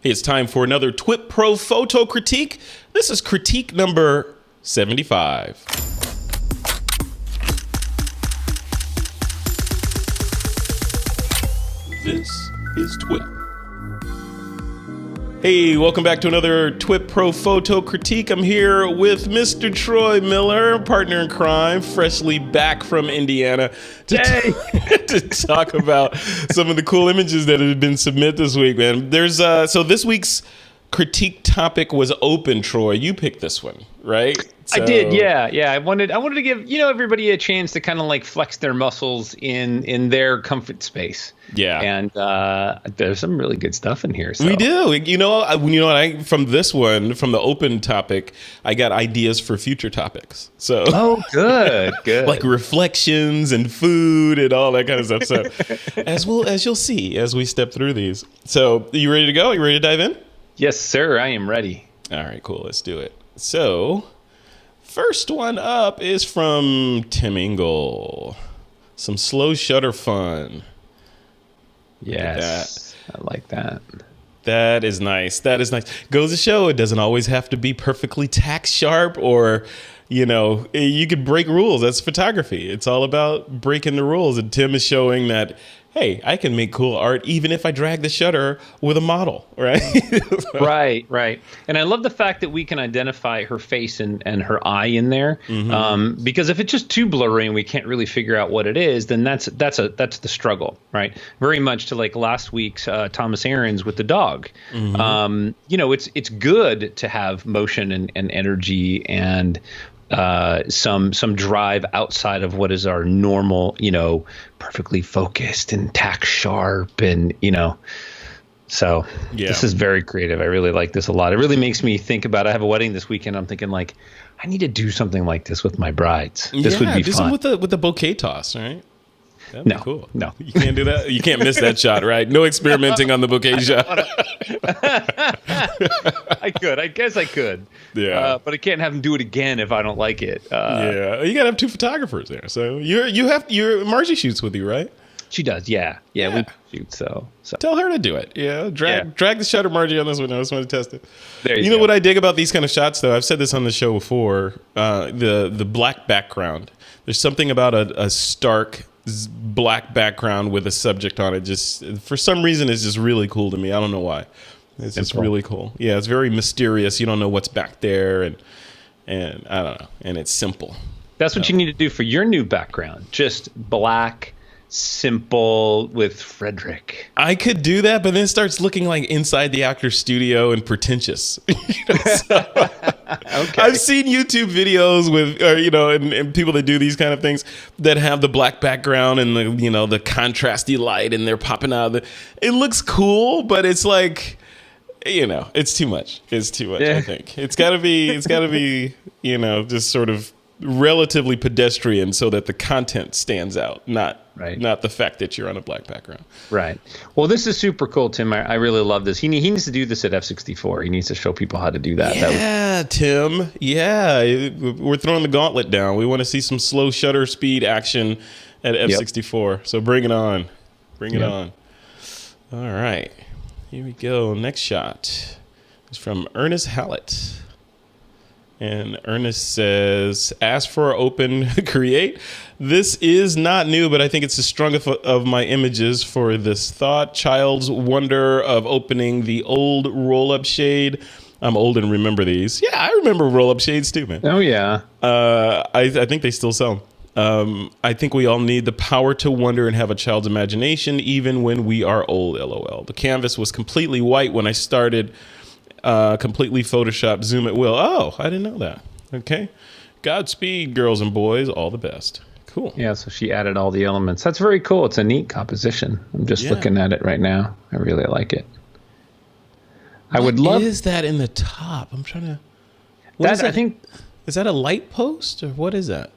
Hey, it's time for another TWiP PRO Photo Critique. This is critique number 75. This is TWiP. Hey, welcome back to another TWiP PRO Photo Critique. I'm here with Mr. Troy Miller, partner in crime, freshly back from Indiana to talk about some of the cool images that have been submitted this week, man. So this week's critique topic was open, Troy. You picked this one, right? I did, yeah. I wanted to give everybody a chance to kind of like flex their muscles in their comfort space. Yeah, and there's some really good stuff in here. So. We do. From the open topic, I got ideas for future topics. So good. Like reflections and food and all that kind of stuff. So as you'll see as we step through these. So you ready to go? You ready to dive in? Yes, sir. I am ready. All right, cool. Let's do it. So. First one up is from Tim Engel. Some slow shutter fun. Yes, I like that. That is nice. Goes to show it doesn't always have to be perfectly tack sharp or, you could break rules. That's photography. It's all about breaking the rules. And Tim is showing that, hey, I can make cool art even if I drag the shutter with a model, right? Right. And I love the fact that we can identify her face and her eye in there, because if it's just too blurry and we can't really figure out what it is, then that's the struggle, right? Very much to like last week's Thomas Aaron's with the dog. It's good to have motion and energy and some drive outside of what is our normal, perfectly focused and tack sharp and, so This is very creative. I really like this a lot. It really makes me think about, I have a wedding this weekend. I'm thinking like, I need to do something like this with my brides. This would be fun. With the bouquet toss, right? That'd be cool. No, you can't do that. You can't miss that shot, right? No experimenting on the bouquet shot. I guess I could. Yeah, but I can't have them do it again if I don't like it. You gotta have two photographers there. So Margie shoots with you, right? She does. Yeah. We shoot. So tell her to do it. Yeah, drag the shutter, Margie, on this one. I just want to test it. There you go. know what I dig about these kind of shots, though? I've said this on the show before. The black background. There's something about a stark black background with a subject on it. Just for some reason, it's just really cool to me. I don't know why. It's just really cool. Yeah, it's very mysterious. You don't know what's back there, and I don't know. And it's simple. That's what you need to do for your new background. Just black. Simple with Frederick. I could do that, but then it starts looking like inside the actor's studio and pretentious. Okay. I've seen YouTube videos with, and people that do these kind of things that have the black background and the contrasty light and they're popping out. It looks cool, but it's like, it's too much. It's too much. I think it's got to be, just sort of relatively pedestrian so that the content stands out, not the fact that you're on a black background. Right. Well, this is super cool, Tim. I really love this. He needs to do this at F64. He needs to show people how to do that. Yeah, Tim. Yeah, we're throwing the gauntlet down. We want to see some slow shutter speed action at F64. So bring it on. Bring it on. All right. Here we go. Next shot is from Ernest Hallett. And Ernest says, ask for open create. This is not new, but I think it's the strongest of my images for this thought. Child's wonder of opening the old roll-up shade. I'm old and remember these. Yeah, I remember roll-up shades too, man. Oh, yeah. I think they still sell them. I think we all need the power to wonder and have a child's imagination, even when we are old, LOL. The canvas was completely white when I started. Completely photoshopped, zoom at will. Oh, I didn't know that. Okay. Godspeed, girls and boys. All the best. Cool. Yeah, so she added all the elements. That's very cool. It's a neat composition. I'm just looking at it right now. I really like it. What is that in the top? I'm trying to... I think... Is that a light post or what is that?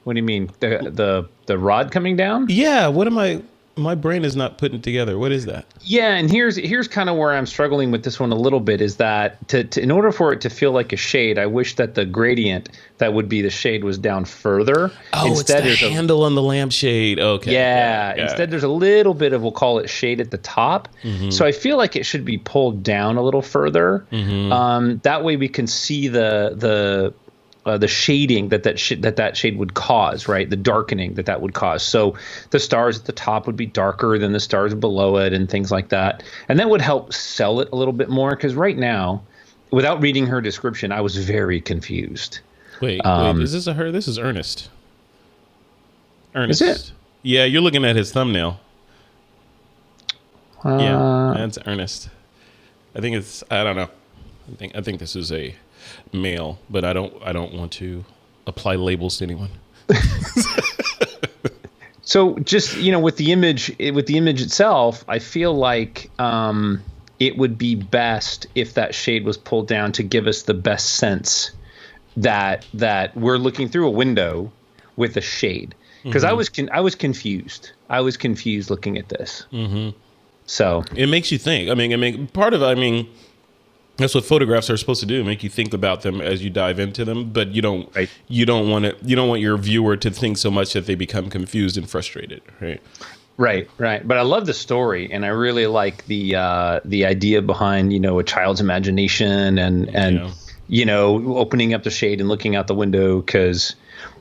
What do you mean? The rod coming down? Yeah, what am I... My brain is not putting it together. What is that? Yeah, and here's kind of where I'm struggling with this one a little bit, is that in order for it to feel like a shade, I wish that the gradient that would be the shade was down further. Oh, Instead, it's the handle on the lampshade. Okay. Yeah. Instead, there's a little bit of, we'll call it shade at the top. So I feel like it should be pulled down a little further. That way we can see the shading that shade would cause, right? The darkening that would cause. So the stars at the top would be darker than the stars below it and things like that. And that would help sell it a little bit more, because right now, without reading her description, I was very confused. Wait, is this her? This is Ernest. Ernest. Is it? Yeah, you're looking at his thumbnail. Yeah, that's Ernest. I think it's, I don't know. I think this is a male, but I don't want to apply labels to anyone. So just, with the image itself, I feel like it would be best if that shade was pulled down to give us the best sense that we're looking through a window with a shade. Because I was confused. I was confused looking at this. So it makes you think. I mean, part of it, that's what photographs are supposed to do, make you think about them as you dive into them, but you don't want your viewer to think so much that they become confused and frustrated, right? Right. But I love the story, and I really like the idea behind, a child's imagination and opening up the shade and looking out the window, because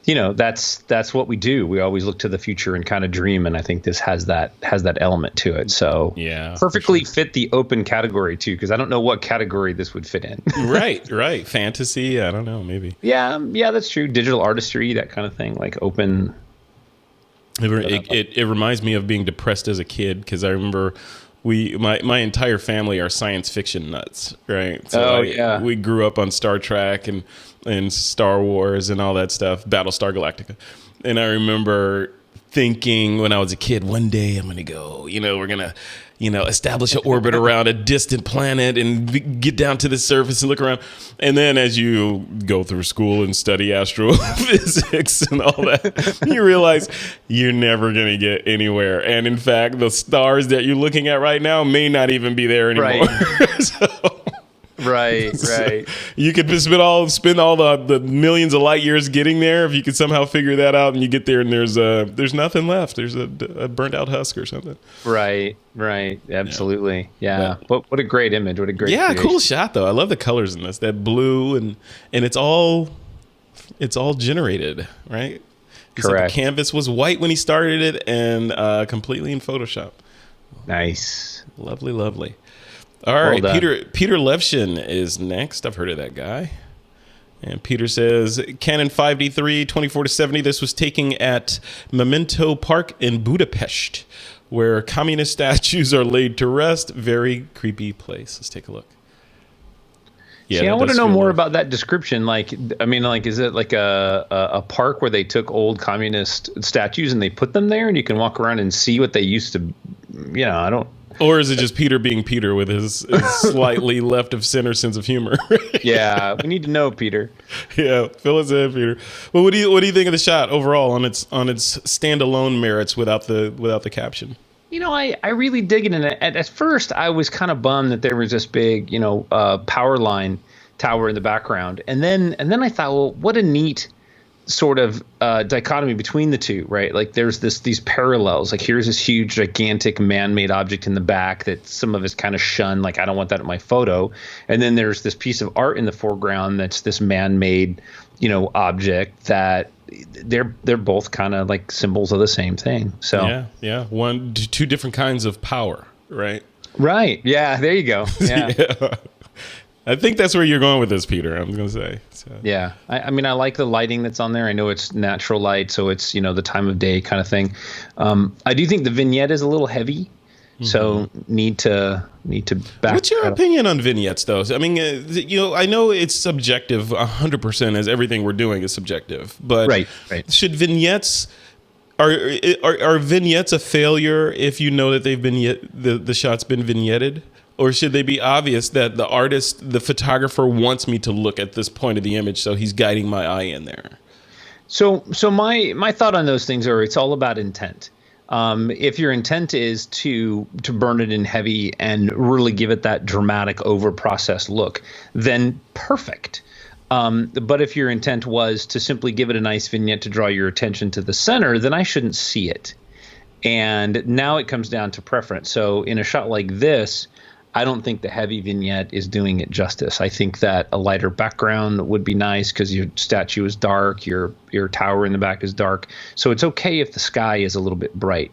that's what we do. We always look to the future and kind of dream, and I think this has that element to it. So perfectly fit the open category too, because I don't know what category this would fit in. Right. Fantasy, I don't know, maybe. Yeah, that's true. Digital artistry, that kind of thing, like open. It reminds me of being depressed as a kid, because I remember my entire family are science fiction nuts, right? So we grew up on Star Trek and Star Wars and all that stuff, Battlestar Galactica. And I remember thinking when I was a kid, one day I'm going to go, we're going to, establish an orbit around a distant planet and get down to the surface and look around. And then as you go through school and study astrophysics and all that, you realize you're never going to get anywhere. And in fact, the stars that you're looking at right now may not even be there anymore. Right. Right. You could spend all the millions of light years getting there if you could somehow figure that out, and you get there and there's nothing left. There's a burnt out husk or something. Right. Absolutely. Yeah. But what a great image. What a great creation. Cool shot though. I love the colors in this. That blue and it's all generated, right? Correct. The canvas was white when he started it, and completely in Photoshop. Nice. Lovely. All right, Peter Levshin is next. I've heard of that guy. And Peter says, Canon 5D3 24-70. This was taken at Memento Park in Budapest, where communist statues are laid to rest. Very creepy place. Let's take a look. Yeah, I want to know more about that description. Is it like a park where they took old communist statues and they put them there, and you can walk around and see what they used to, I don't. Or is it just Peter being Peter with his slightly left of center sense of humor? Yeah, we need to know, Peter. Yeah, fill us in, Peter. Well, what do you think of the shot overall on its standalone merits without the caption? I really dig it. And at first, I was kind of bummed that there was this big, power line tower in the background, and then I thought, well, what a neat sort of dichotomy between the two, right? Like there's these parallels. Like here's this huge, gigantic man-made object in the back that some of us kind of shun. Like I don't want that in my photo. And then there's this piece of art in the foreground that's this man-made, object that they're both kind of like symbols of the same thing. So yeah, two different kinds of power, right? Right. Yeah. There you go. Yeah. I think that's where you're going with this, Peter. I'm going to say. So. Yeah. I mean, I like the lighting that's on there. I know it's natural light, so it's, the time of day kind of thing. I do think the vignette is a little heavy, so need to back. What's your opinion on vignettes, though? I mean, I know it's subjective 100%, as everything we're doing is subjective. But right. Should vignettes... Are vignettes a failure if you know that they've been the shot's been vignetted? Or should they be obvious that the artist, the photographer, wants me to look at this point of the image, so he's guiding my eye in there? So my thought on those things are it's all about intent. If your intent is to burn it in heavy and really give it that dramatic over-processed look, then perfect. But if your intent was to simply give it a nice vignette to draw your attention to the center, then I shouldn't see it. And now it comes down to preference. So in a shot like this, I don't think the heavy vignette is doing it justice. I think that a lighter background would be nice because your statue is dark, your tower in the back is dark. So it's okay if the sky is a little bit bright.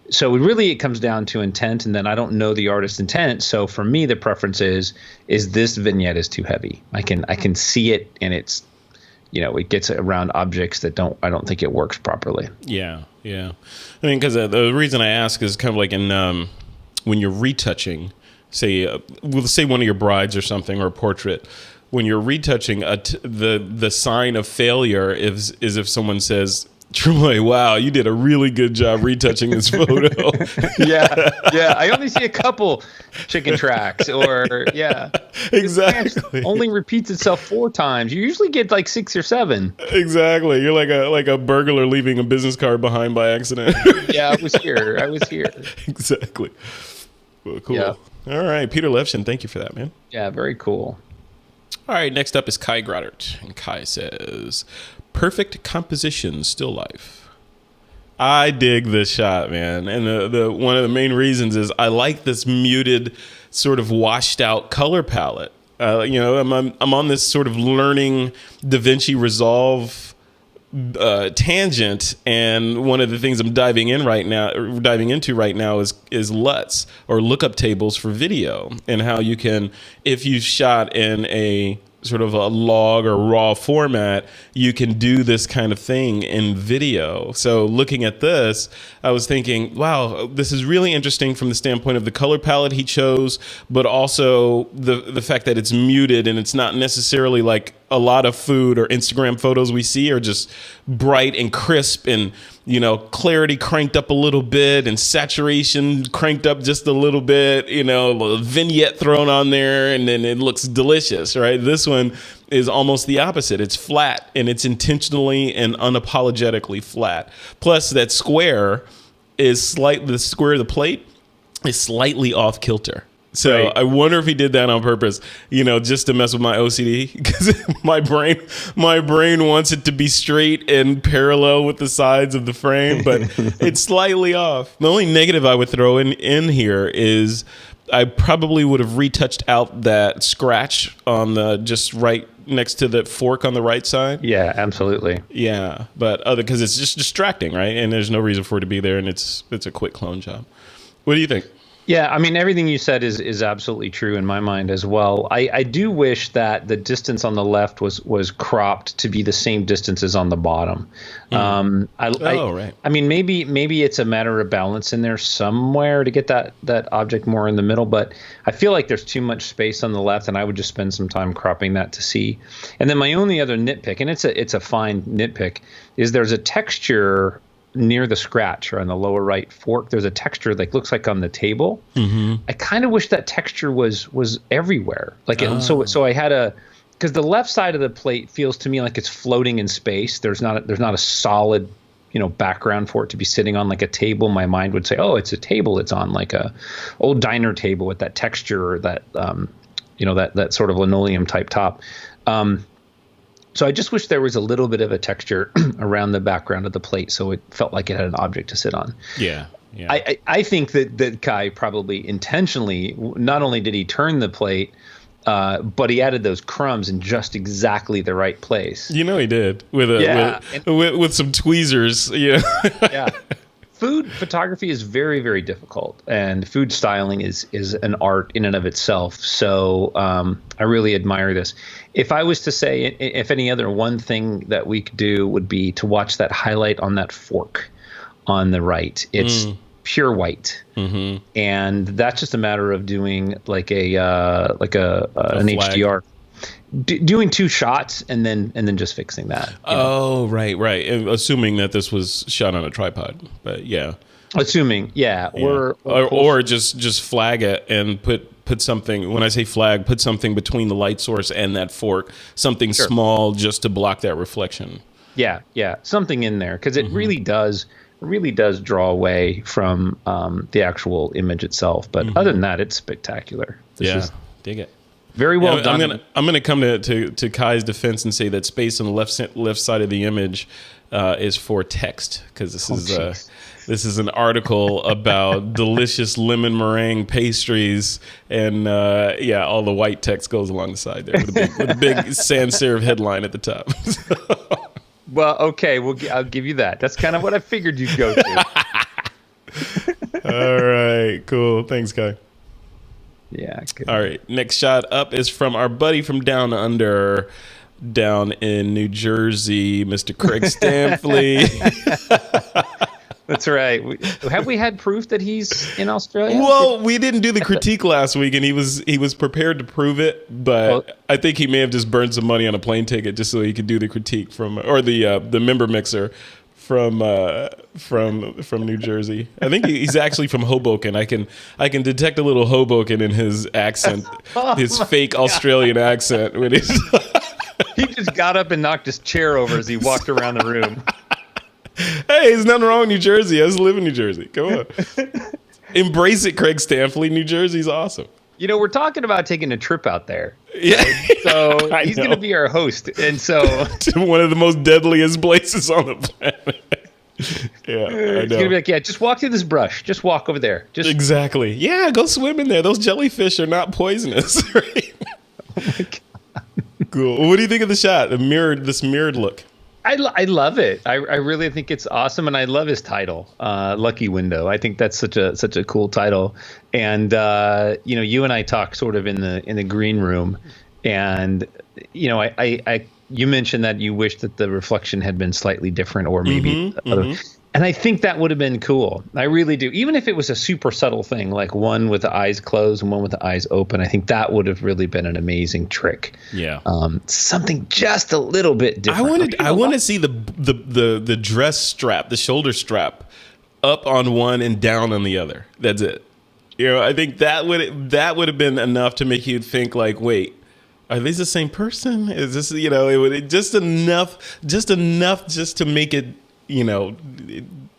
So it comes down to intent, and then I don't know the artist's intent. So for me, the preference is this vignette is too heavy. I can see it, and it's, it gets around objects that I don't think it works properly. Yeah. I mean, because the reason I ask is kind of like in when you're retouching, say, we'll say one of your brides or something, or a portrait. When you're retouching, the sign of failure is if someone says, Troy, wow, you did a really good job retouching this photo. Yeah. I only see a couple chicken tracks, or exactly. Only repeats itself 4 times. You usually get like 6 or 7. Exactly. You're like a burglar leaving a business card behind by accident. Yeah, I was here. Exactly. Well, cool. Yeah. All right, Peter Levshin, thank you for that, man. Yeah, very cool. All right, next up is Kai Groddert, and Kai says, perfect composition, still life. I dig this shot, man, and the one of the main reasons is I like this muted, sort of washed out color palette. I'm on this sort of learning DaVinci Resolve tangent, and one of the things I'm diving into right now is LUTs, or lookup tables for video, and how you can, if you shot in a sort of a log or raw format, you can do this kind of thing in video. So looking at this, I was thinking, wow, this is really interesting from the standpoint of the color palette he chose, but also the fact that it's muted, and it's not necessarily like a lot of food or Instagram photos we see are just bright and crisp, and clarity cranked up a little bit, and saturation cranked up just a little bit, a vignette thrown on there, and then it looks delicious, right? This one is almost the opposite. It's flat, and it's intentionally and unapologetically flat. Plus, that square the square of the plate is slightly off kilter. So right. I wonder if he did that on purpose, just to mess with my OCD, because my brain wants it to be straight and parallel with the sides of the frame, but it's slightly off. The only negative I would throw in here is I probably would have retouched out that scratch on the just right next to the fork on the right side. Yeah, absolutely. Yeah, but because it's just distracting, right? And there's no reason for it to be there, and it's a quick clone job. What do you think? Yeah, I mean, everything you said is absolutely true in my mind as well. I do wish that the distance on the left was cropped to be the same distance as on the bottom. Right. I mean, maybe it's a matter of balance in there somewhere to get that object more in the middle, but I feel like there's too much space on the left, and I would just spend some time cropping that to see. And then my only other nitpick, and it's a fine nitpick, is there's a texture near the scratch, or on the lower right fork. There's a texture that looks like on the table. Mm-hmm. I kind of wish that texture was everywhere. So I had because the left side of the plate feels to me like it's floating in space. There's not a solid background for it to be sitting on like a table. My mind would say, oh, it's a table. It's on like a old diner table with that texture, or that that sort of linoleum type top. So I just wish there was a little bit of a texture around the background of the plate, so it felt like it had an object to sit on. Yeah. I think that Kai probably intentionally, not only did he turn the plate, but he added those crumbs in just exactly the right place. He did with some tweezers. Yeah. Yeah. Food photography is very, very difficult, and food styling is an art in and of itself. So I really admire this. If I was to say, if any other one thing that we could do would be to watch that highlight on that fork on the right. It's pure white, and that's just a matter of doing like an HDR. Doing 2 shots and then just fixing that. Oh, right. Assuming that this was shot on a tripod, but yeah. Assuming, yeah. Or just flag it and put something. When I say flag, put something between the light source and that fork, something small just to block that reflection. Yeah, something in there, because it really does really does draw away from the actual image itself. But other than that, it's spectacular. This is dig it. very well done. I'm gonna come to Kai's defense and say that space on the left side of the image is for text, because this is an article about delicious lemon meringue pastries, and all the white text goes along the side there with a big sans serif headline at the top. Well, okay, I'll give you that. That's kind of what I figured you'd go to. All right, cool. Thanks, Kai. Yeah. Good. All right, next shot up is from our buddy from down under, down in New Jersey, Mr. Craig Stampley. That's right. Have we had proof that he's in Australia? Well, we didn't do the critique last week, and he was prepared to prove it, but I think he may have just burned some money on a plane ticket just so he could do the critique the member mixer from New Jersey. I think he's actually from Hoboken. I can detect a little Hoboken in his accent, his fake Australian accent when he's. He just got up and knocked his chair over as he walked around the room. Hey, there's nothing wrong with New Jersey. I just live in New Jersey. Come on. Embrace it, Craig Stampley. New Jersey's awesome. You know, we're talking about taking a trip out there. Yeah. So he's going to be our host. And so to one of the most deadliest places on the planet. Yeah, I know. He's going to be like, yeah, just walk through this brush. Just walk over there. Exactly. Yeah, go swim in there. Those jellyfish are not poisonous. Right? Oh my God. Cool. What do you think of the shot? This mirrored look. I love it. I really think it's awesome, and I love his title, "Lucky Window." I think that's such a cool title. And you and I talk sort of in the green room, and you mentioned that you wish that the reflection had been slightly different, or maybe other. And I think that would have been cool. I really do. Even if it was a super subtle thing, like one with the eyes closed and one with the eyes open, I think that would have really been an amazing trick. Yeah. Something just a little bit different. I want to see the dress strap, the shoulder strap, up on one and down on the other. That's it. I think that would have been enough to make you think like, wait, are these the same person? Is this it would just enough just to make it.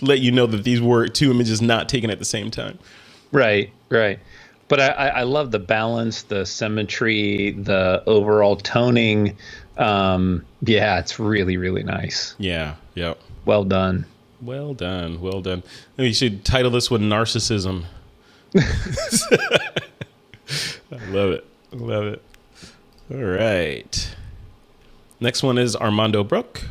Let you know that these were two images not taken at the same time. Right. But I love the balance, the symmetry, the overall toning. It's really, really nice. Yeah. Yep. Well done. Well done. You should title this one Narcissism. I love it. All right. Next one is Armando Brook.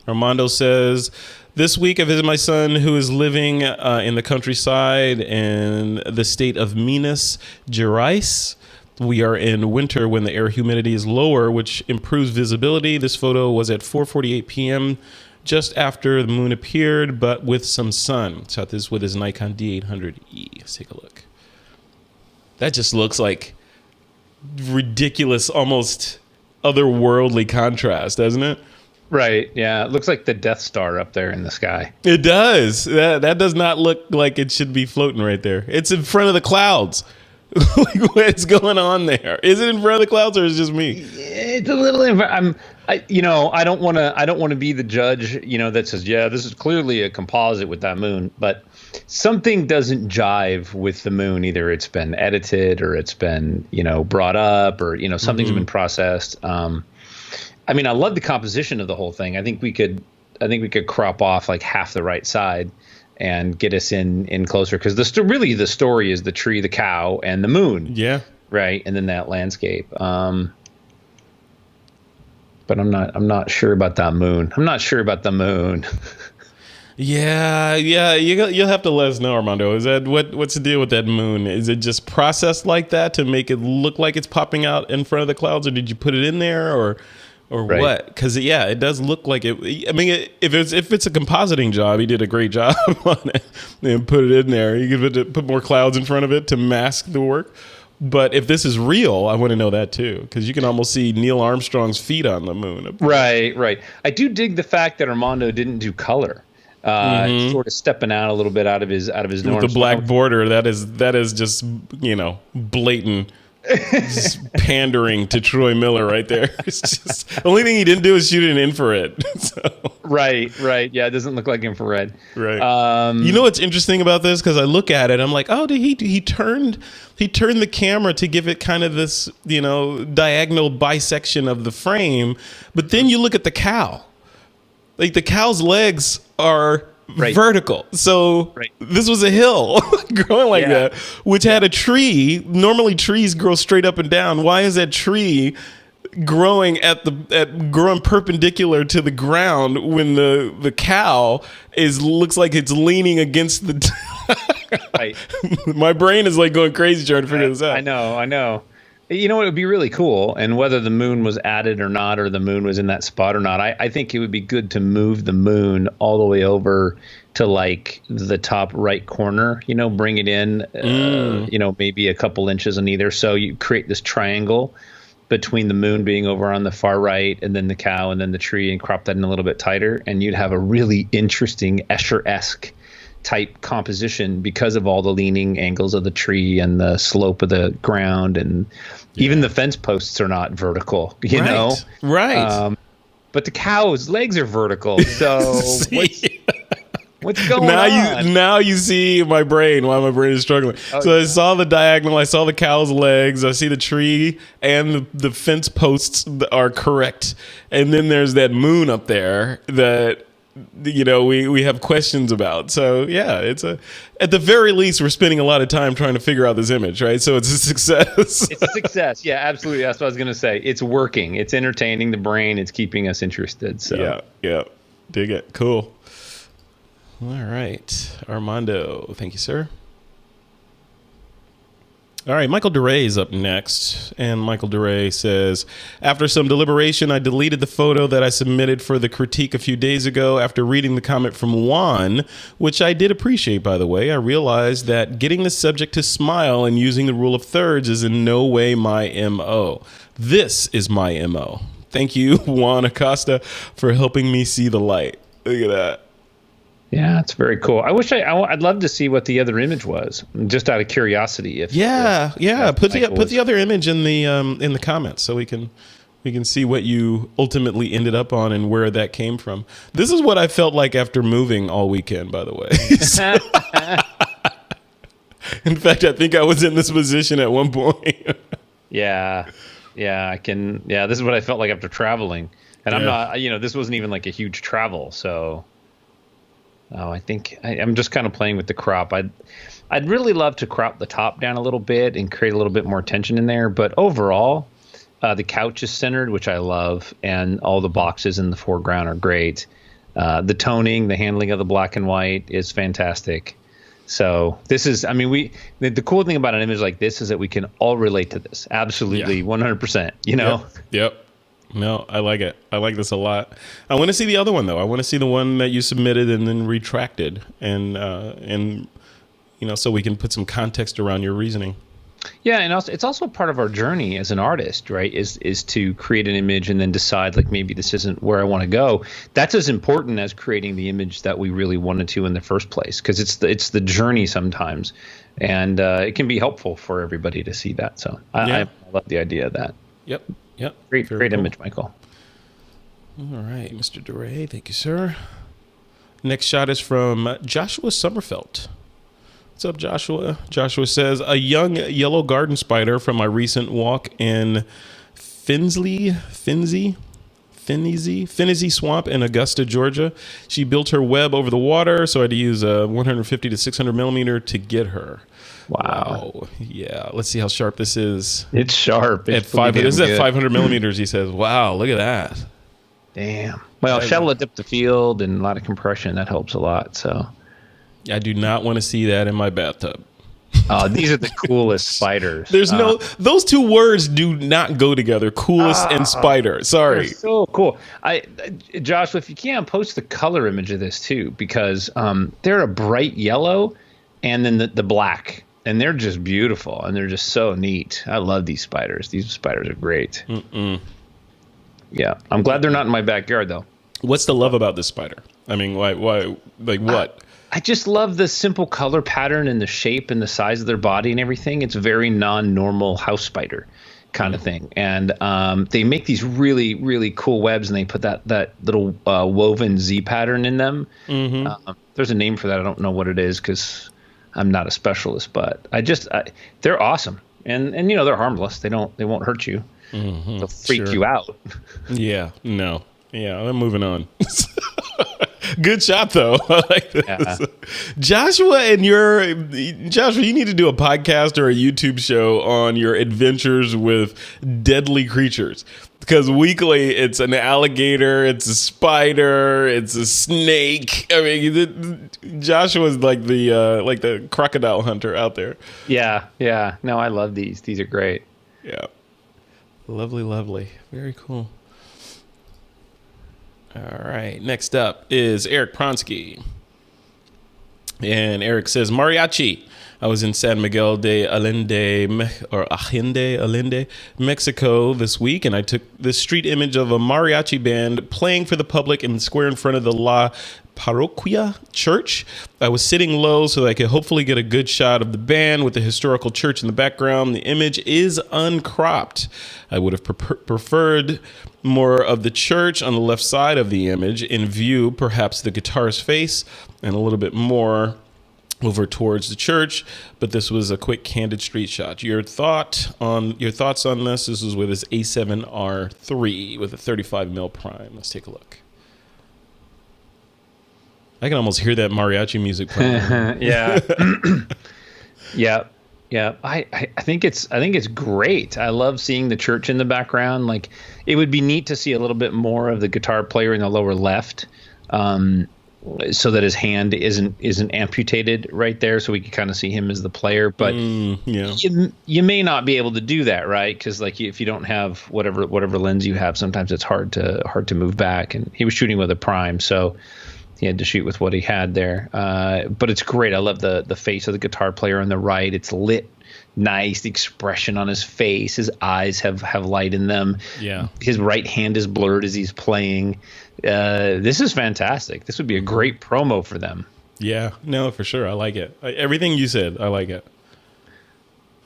Armando says, this week I visit my son who is living in the countryside in the state of Minas Gerais. We are in winter when the air humidity is lower, which improves visibility. This photo was at 4:48 p.m., just after the moon appeared, but with some sun. Shot this with his Nikon D800E. Let's take a look. That just looks like ridiculous, almost otherworldly contrast, doesn't it? Right. Yeah. It looks like the Death Star up there in the sky. It does. That does not look like it should be floating right there. It's in front of the clouds. What's going on there? Is it in front of the clouds or is it just me? It's a little. I don't want to be the judge. That says, yeah, this is clearly a composite with that moon, but something doesn't jive with the moon. Either it's been edited or it's been brought up or something's been processed. I love the composition of the whole thing. I think we could crop off like half the right side and get us in closer, because the story is the tree, the cow, and the moon. Yeah. Right, and then that landscape. But I'm not sure about that moon. Yeah. You'll have to let us know, Armando. Is that what's the deal with that moon? Is it just processed like that to make it look like it's popping out in front of the clouds, or did you put it in there, or right. What? Because it does look like it. If it's a compositing job, he did a great job on it and put it in there. You could put more clouds in front of it to mask the work. But if this is real, I want to know that too, because you can almost see Neil Armstrong's feet on the moon. Right. I do dig the fact that Armando didn't do color. Sort of stepping out a little bit out of his norm. With the black border, that is just blatant Just pandering to Troy Miller right there. It's just the only thing he didn't do is shoot it in infrared. So. Right. Yeah, it doesn't look like infrared. Right. You know what's interesting about this? Because I look at it, I'm like, oh, he turned the camera to give it kind of this, diagonal bisection of the frame. But then you look at the cow. Like the cow's legs are vertical. So this was a hill growing like that, which had a tree. Normally trees grow straight up and down. Why is that tree growing growing perpendicular to the ground when the cow looks like it's leaning against the right. My brain is like going crazy trying to figure this out. I know. You know, it would be really cool, and whether the moon was added or not, or the moon was in that spot or not, I think it would be good to move the moon all the way over to like the top right corner, bring it in, maybe a couple inches on either. So you create this triangle between the moon being over on the far right and then the cow and then the tree, and crop that in a little bit tighter. And you'd have a really interesting Escher-esque type composition because of all the leaning angles of the tree and the slope of the ground, and even the fence posts are not vertical, you know? Right. But the cow's legs are vertical. So what's going on? Now you see why my brain is struggling. I saw the diagonal, I saw the cow's legs, I see the tree and the fence posts are correct. And then there's that moon up there that we have questions about. So it's at the very least, we're spending a lot of time trying to figure out this image, right? So it's a success. It's a success. Yeah, absolutely. That's what I was going to say. It's working. It's entertaining the brain. It's keeping us interested. So yeah. Dig it. Cool. All right. Armando. Thank you, sir. All right, Michael DeRay is up next, and Michael DeRay says, after some deliberation, I deleted the photo that I submitted for the critique a few days ago. After reading the comment from Juan, which I did appreciate, by the way, I realized that getting the subject to smile and using the rule of thirds is in no way my MO. This is my MO. Thank you, Juan Acosta, for helping me see the light. Look at that. Yeah, it's very cool. I wish I'd love to see what the other image was, just out of curiosity. Put the other image in the comments so we can see what you ultimately ended up on and where that came from. This is what I felt like after moving all weekend, by the way. In fact, I think I was in this position at one point. Yeah, I can. Yeah, this is what I felt like after traveling, and I'm not. This wasn't even like a huge travel, so. Oh, I think I'm just kind of playing with the crop. I'd really love to crop the top down a little bit and create a little bit more tension in there. But overall, the couch is centered, which I love, and all the boxes in the foreground are great. The toning, the handling of the black and white is fantastic. So this is, the cool thing about an image like this is that we can all relate to this. Absolutely, 100%. Yep. No, I like it. I like this a lot. I want to see the other one though. I want to see the one that you submitted and then retracted, and so we can put some context around your reasoning. Yeah, and also it's also part of our journey as an artist, right? Is to create an image and then decide like maybe this isn't where I want to go. That's as important as creating the image that we really wanted to in the first place, because it's the journey sometimes, and it can be helpful for everybody to see that. So I love the idea of that. Yep. Great cool. Image, Michael. All right, Mr. DeRay. Thank you, sir. Next shot is from Joshua Sommerfeld. What's up, Joshua? Joshua says, a young yellow garden spider from my recent walk in Finney Swamp in Augusta, Georgia. She built her web over the water, so I had to use a 150 to 600 millimeter to get her. Wow. Yeah. Let's see how sharp this is. It's sharp. This is at 500 millimeters, he says. Wow, look at that. Damn. Well, shallow depth of field and a lot of compression, that helps a lot. So I do not want to see that in my bathtub. These are the coolest spiders. There's those two words do not go together. Coolest and spider. Sorry. So cool. Josh, if you can, post the color image of this too, because they're a bright yellow and then the black. And they're just beautiful, and they're just so neat. I love these spiders. These spiders are great. Yeah, I'm glad they're not in my backyard, though. What's the love about this spider? I mean, why like what? I just love the simple color pattern and the shape and the size of their body and everything. It's a very non-normal house spider kind of thing. And they make these really, really cool webs, and they put that little woven Z pattern in them. There's a name for that. I don't know what it is because I'm not a specialist, but they're awesome. And they're harmless. They won't hurt you. They'll freak you out. Yeah. No. Yeah. I'm moving on. Good shot, though. I like this. Yeah. Joshua, you need to do a podcast or a YouTube show on your adventures with deadly creatures. Because weekly, it's an alligator, it's a spider, it's a snake. I mean, Joshua's like the crocodile hunter out there. Yeah. No, I love these. These are great. Yeah. Lovely. Very cool. All right. Next up is Eric Pronsky. And Eric says, Mariachi. I was in San Miguel de Allende, Mexico this week, and I took this street image of a mariachi band playing for the public in the square in front of the La Parroquia Church. I was sitting low so that I could hopefully get a good shot of the band with the historical church in the background. The image is uncropped. I would have preferred more of the church on the left side of the image in view, perhaps the guitarist's face, and a little bit more over towards the church, but this was a quick candid street shot. Your thoughts on this? This was with his A7R3 with a 35mm prime. Let's take a look. I can almost hear that mariachi music playing. Yeah. Yeah. I think it's great. I love seeing the church in the background. Like, it would be neat to see a little bit more of the guitar player in the lower left. So that his hand isn't amputated right there, so we can kind of see him as the player. But you may not be able to do that, right? Because if you don't have whatever lens you have, sometimes it's hard to move back. And he was shooting with a prime, so he had to shoot with what he had there. But it's great. I love the face of the guitar player on the right. It's lit nice. The expression on his face, his eyes have light in them. Yeah. His right hand is blurred as he's playing. This is fantastic. This would be a great promo for them. Yeah, no, for sure. I like it. Everything you said, I like it.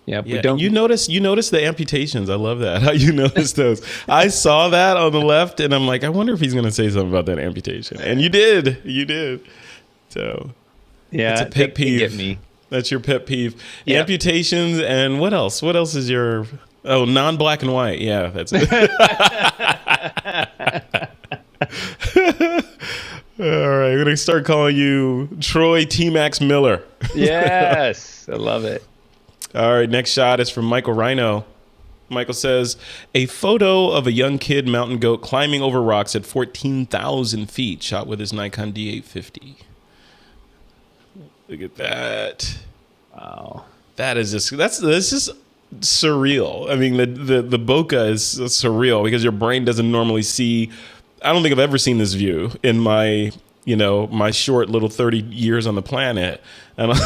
Yeah, but don't you notice the amputations? I love that. How you notice those? I saw that on the left, and I'm like, I wonder if he's going to say something about that amputation. And you did. So yeah, it's a pet peeve. Get me. That's your pet peeve. Yep. Amputations, and what else? What else is your non-black and white? Yeah, that's it. All right, we're going to start calling you Troy T-Max Miller. Yes, I love it. All right, next shot is from Michael Rhino. Michael says, a photo of a young kid mountain goat climbing over rocks at 14,000 feet, shot with his Nikon D850. Look at that. Wow. That's just surreal. I mean, the bokeh is surreal because your brain doesn't normally see. I don't think I've ever seen this view in my short little 30 years on the planet. And I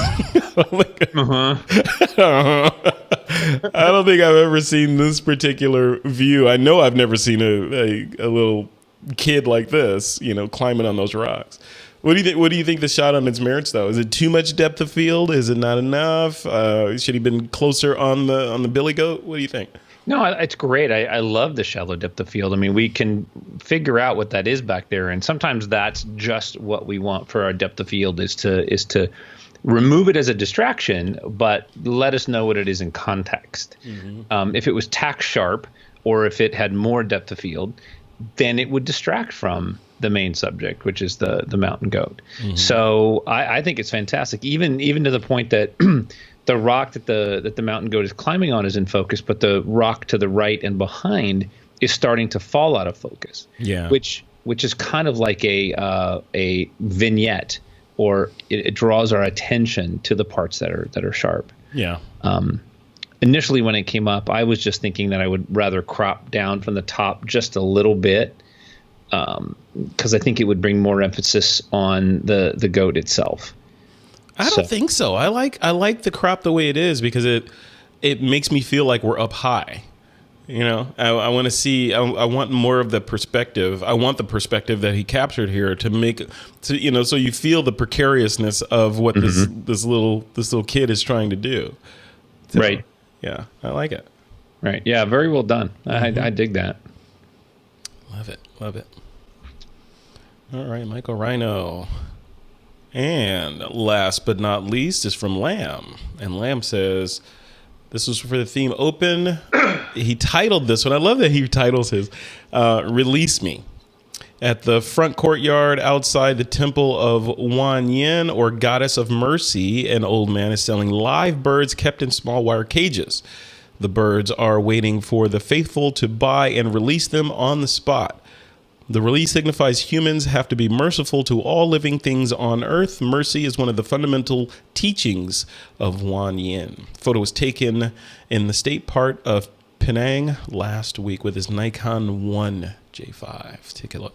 don't think I've ever seen this particular view. I know I've never seen a little kid like this, climbing on those rocks. What do you think the shot on its merits, though? Is it too much depth of field? Is it not enough? Should he been closer on the billy goat? What do you think? No, it's great. I love the shallow depth of field. I mean, we can figure out what that is back there, and sometimes that's just what we want for our depth of field is to remove it as a distraction, but let us know what it is in context. Mm-hmm. If it was tack sharp or if it had more depth of field, then it would distract from the main subject, which is the mountain goat. Mm-hmm. So I think it's fantastic, even to the point that the rock that the mountain goat is climbing on is in focus, but the rock to the right and behind is starting to fall out of focus. Yeah, which is kind of like a vignette, or it draws our attention to the parts that are sharp. Yeah. Initially, when it came up, I was just thinking that I would rather crop down from the top just a little bit, because I think it would bring more emphasis on the goat itself. I don't think so. I like the crop the way it is because it makes me feel like we're up high. I want to see. I want more of the perspective. I want the perspective that he captured here to make, so you feel the precariousness of what this little kid is trying to do. So, right. Yeah, I like it. Right. Yeah. Very well done. I dig that. Love it. Love it. All right, Michael Rhino. And last but not least is from Lamb. And Lamb says, this was for the theme Open. He titled this one. I love that he titles his Release Me. At the front courtyard outside the temple of Wan Yin, or Goddess of Mercy, an old man is selling live birds kept in small wire cages. The birds are waiting for the faithful to buy and release them on the spot. The release signifies humans have to be merciful to all living things on Earth. Mercy is one of the fundamental teachings of Wan Yin. Photo was taken in the state part of Penang last week with his Nikon 1 J5. Take a look.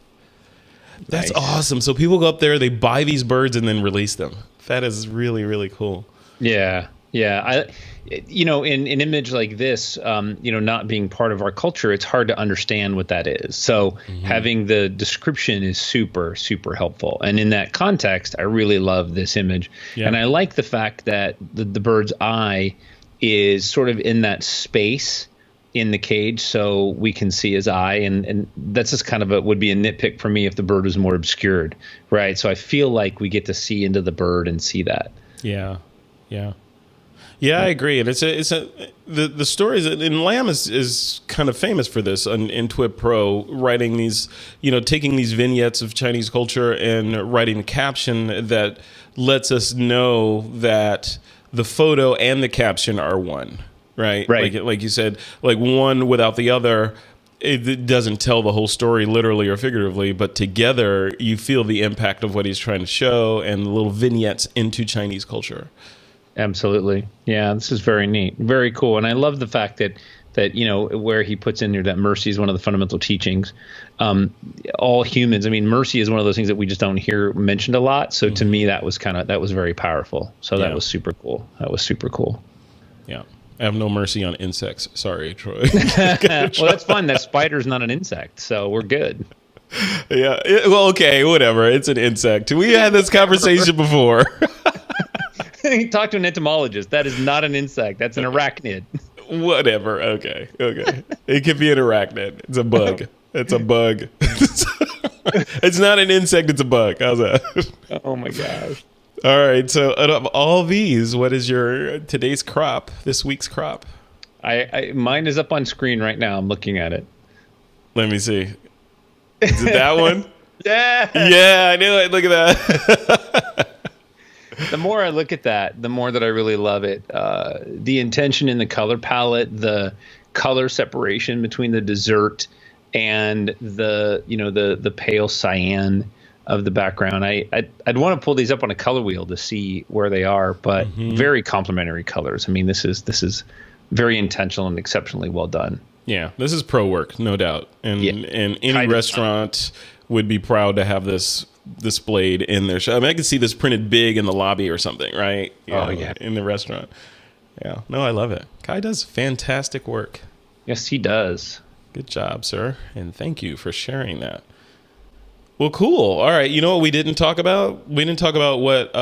That's awesome. So people go up there, they buy these birds, and then release them. That is really, really cool. Yeah. Yeah. In an image like this, not being part of our culture, it's hard to understand what that is. So having the description is super, super helpful. And in that context, I really love this image. Yeah. And I like the fact that the bird's eye is sort of in that space in the cage, so we can see his eye. And that's just kind of would be a nitpick for me if the bird was more obscured. Right. So I feel like we get to see into the bird and see that. Yeah. Yeah. Yeah, I agree, and the stories, and Lamb is kind of famous for this in TWiP Pro, writing these, taking these vignettes of Chinese culture and writing a caption that lets us know that the photo and the caption are one, right? Like you said, like one without the other, it doesn't tell the whole story literally or figuratively, but together you feel the impact of what he's trying to show and the little vignettes into Chinese culture. Absolutely. Yeah, this is very neat. Very cool. And I love the fact that where he puts in there that mercy is one of the fundamental teachings. All humans, mercy is one of those things that we just don't hear mentioned a lot. So to me, that was very powerful. So that was super cool. Yeah. I have no mercy on insects. Sorry, Troy. Well, that's fine. That spider's not an insect, so we're good. Yeah. Well, okay, whatever. It's an insect. We had this conversation before. Talk to an entomologist. That is not an insect. That's an arachnid. Whatever. Okay. It could be an arachnid. It's a bug. It's a bug. It's not an insect. It's a bug. How's that? Oh, my gosh. All right. So out of all these, what is your today's crop, this week's crop? Mine is up on screen right now. I'm looking at it. Let me see. Is it that one? Yeah. Yeah, I knew it. Look at that. The more I look at that, the more that I really love it. The intention in the color palette, the color separation between the dessert and the pale cyan of the background. I'd want to pull these up on a color wheel to see where they are, but very complementary colors. This is very intentional and exceptionally well done. Yeah, this is pro work, no doubt. And any restaurant would be proud to have this displayed in their shop. I can see this printed big in the lobby or something, right? In the restaurant. Yeah. No, I love it. Kai does fantastic work. Yes, he does. Good job, sir. And thank you for sharing that. Well, cool. All right. You know what we didn't talk about? We didn't talk about what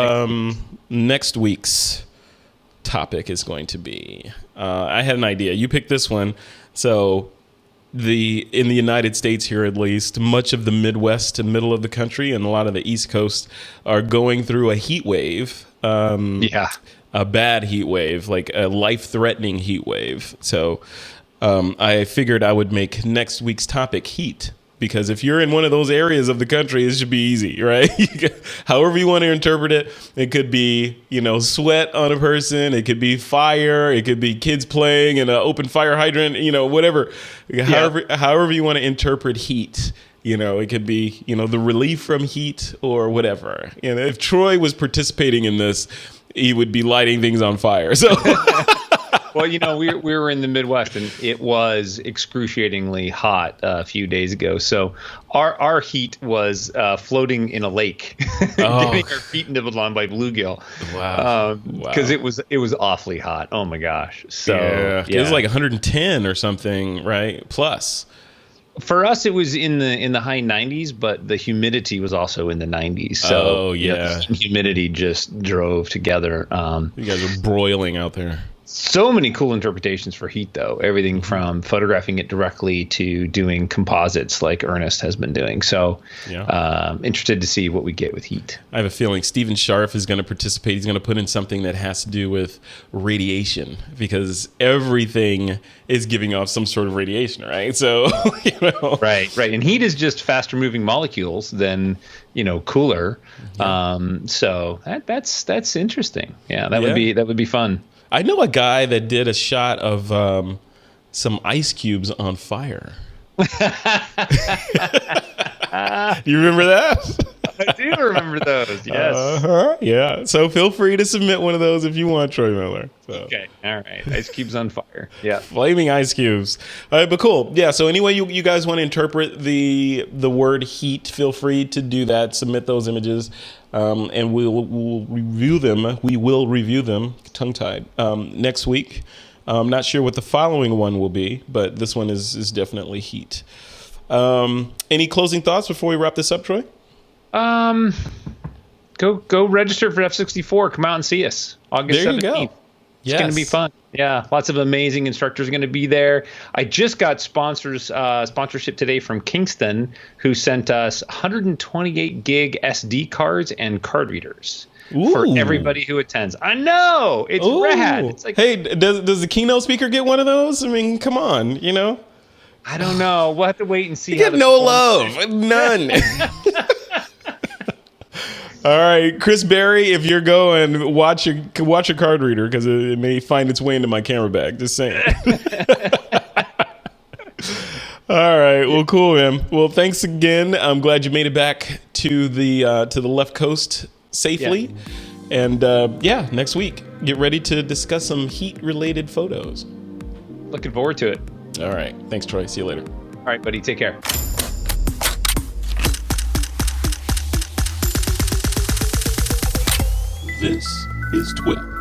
next week's topic is going to be. I had an idea. You picked this one. So in the United States here, at least, much of the Midwest and middle of the country and a lot of the East Coast are going through a heat wave. A bad heat wave, like a life-threatening heat wave. So I figured I would make next week's topic heat. Because if you're in one of those areas of the country, it should be easy, right? However you want to interpret it, it could be, sweat on a person. It could be fire. It could be kids playing in an open fire hydrant, whatever. However you want to interpret heat, it could be, the relief from heat or whatever. If Troy was participating in this, he would be lighting things on fire. So Well, we were in the Midwest, and it was excruciatingly hot a few days ago. So our heat was floating in a lake, getting our feet nibbled on by bluegill. Wow! Because it was awfully hot. Oh my gosh! So it was like 110 or something, right? Plus. For us, it was in the high 90s, but the humidity was also in the 90s. So the humidity just drove together. You guys are broiling out there. So many cool interpretations for heat, though. Everything from photographing it directly to doing composites like Ernest has been doing. So interested to see what we get with heat. I have a feeling Stephen Scharf is going to participate. He's going to put in something that has to do with radiation, because everything is giving off some sort of radiation, right? So, Right. And heat is just faster moving molecules than, cooler. So that's interesting. Yeah, that would be fun. I know a guy that did a shot of some ice cubes on fire. Do you remember that? I do remember those, yes. Yeah. So feel free to submit one of those if you want, Troy Miller. So. Okay. All right. Ice cubes on fire. Yeah. Flaming ice cubes. All right, but cool. Yeah. So anyway, you guys want to interpret the word heat, feel free to do that. Submit those images. And we'll review them. We will review them, tongue-tied, next week. I'm not sure what the following one will be, but this one is definitely heat. Any closing thoughts before we wrap this up, Troy? Go register for F64. Come out and see us August 17th. There you go. It's going to be fun. Yeah, lots of amazing instructors are going to be there. I just got sponsorship today from Kingston, who sent us 128 gig SD cards and card readers for everybody who attends. I know, it's rad. It's like, hey, does the keynote speaker get one of those? I mean, come on, I don't know. We'll have to wait and see. You get no love, none. All right, Chris Berry, if you're going, watch your card reader, because it may find its way into my camera bag. Just saying. All right, well, cool, man. Well, thanks again. I'm glad you made it back to the left coast safely. Yeah. And next week, get ready to discuss some heat-related photos. Looking forward to it. All right, thanks, Troy. See you later. All right, buddy. Take care. This is TWiP.